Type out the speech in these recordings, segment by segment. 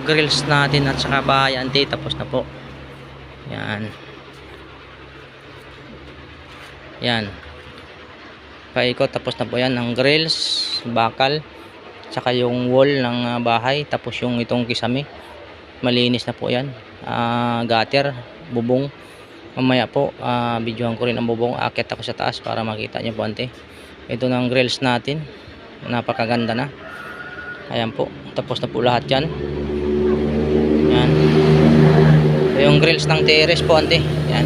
grills natin at saka bahay auntie, tapos na po. Yan. Yan. Paikot, tapos na po yan ang grills, bakal, saka yung wall ng bahay, tapos yung itong kisame malinis na po yan. Gutter, bubong, mamaya po videohan ko rin ang bubong. Akit ako sa taas para makita nyo po ante. Ito na ang grills natin, napakaganda na. Ayan po, tapos na po lahat yan. Yan. Ito yung grills ng terrace po ante. Yan,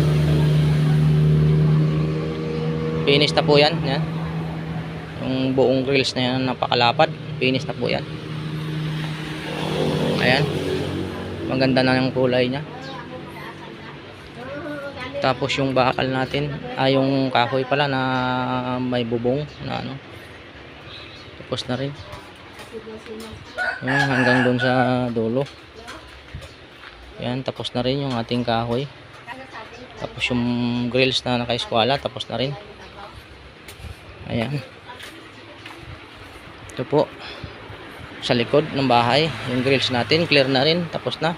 finish na po yan. Yan, yung buong grills na yan, napakalapad, finish na po yan. Ayan, maganda na yung kulay nya. Tapos yung bakal natin, yung kahoy pala na may bubong na ano, tapos na rin. Ayan, hanggang doon sa dulo. Ayan, tapos na rin yung ating kahoy. Tapos yung grills na naka-eskwala, tapos na rin. Ayan. Ito po sa likod ng bahay, yung grills natin clear na rin, tapos na.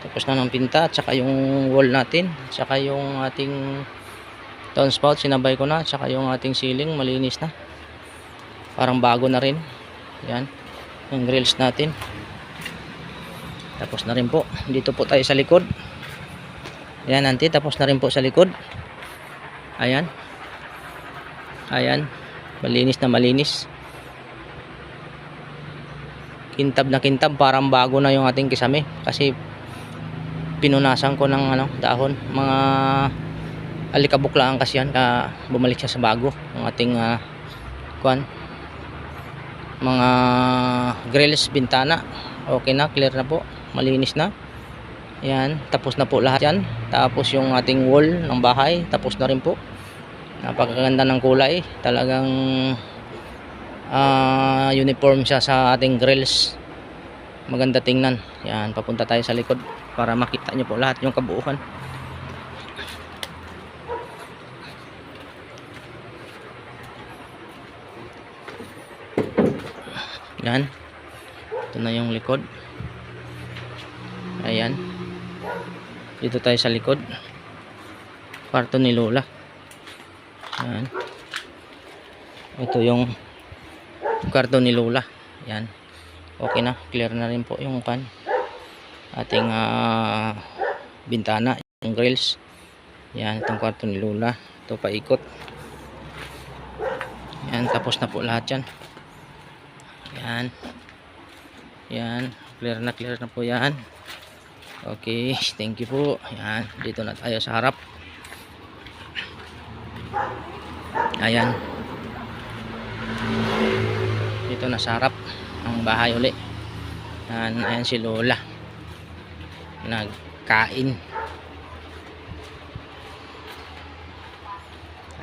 Tapos na ng pinta, at saka yung wall natin, at saka yung ating downspout sinabay ko na, at saka yung ating ceiling malinis na, parang bago na rin. Yan yung grills natin, tapos na rin po. Dito po tayo sa likod. Yan auntie, tapos na rin po sa likod. Ayan, ayan, malinis na malinis, kintab na kintab, parang bago na yung ating kisame, kasi pinunasan ko ng ano, dahon, mga alikabuklaan kasi yan, bumalik siya sa bago ang ating kuan, mga grills, bintana. Okay na, clear na po, malinis na. Yan, tapos na po lahat yan. Tapos yung ating wall ng bahay, tapos na rin po. Napakaganda ng kulay, talagang uniform siya sa ating grills, maganda tingnan. Yan, papunta tayo sa likod para makita nyo po lahat yung kabuuan. Yan, ito na yung likod. Ayan, dito tayo sa likod, kwarto ni Lola. Yan, ito yung kwarto ni Lola. Yan, okay na, clear na rin po yung pan, ating bintana, yung grills. Yan, itong kwarto ni Lola. Ito paikot. Yan, tapos na po lahat yan. Yan, yan, clear na po yan. Okay, thank you po. Yan, dito na tayo sa harap. Ayan, dito na sa harap ang bahay uli. Yan, ayan si Lola nagkain.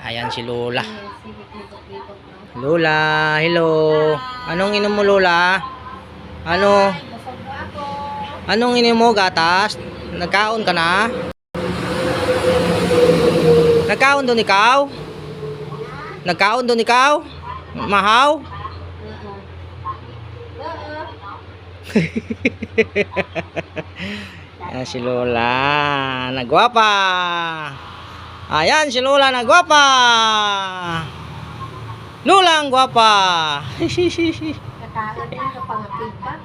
Ayan si Lola. Lola, hello. Anong inom mo Lola? Anong inom mo? Gatas? Nagkaon ka na? Nagkaon doon ikaw? Nagkaon doon ikaw? Mahaw? Ayan si Lola, nagwapa. Ayan si Lola, nagwapa. Lola ang gwapa. Kataon din ka pangakit pa.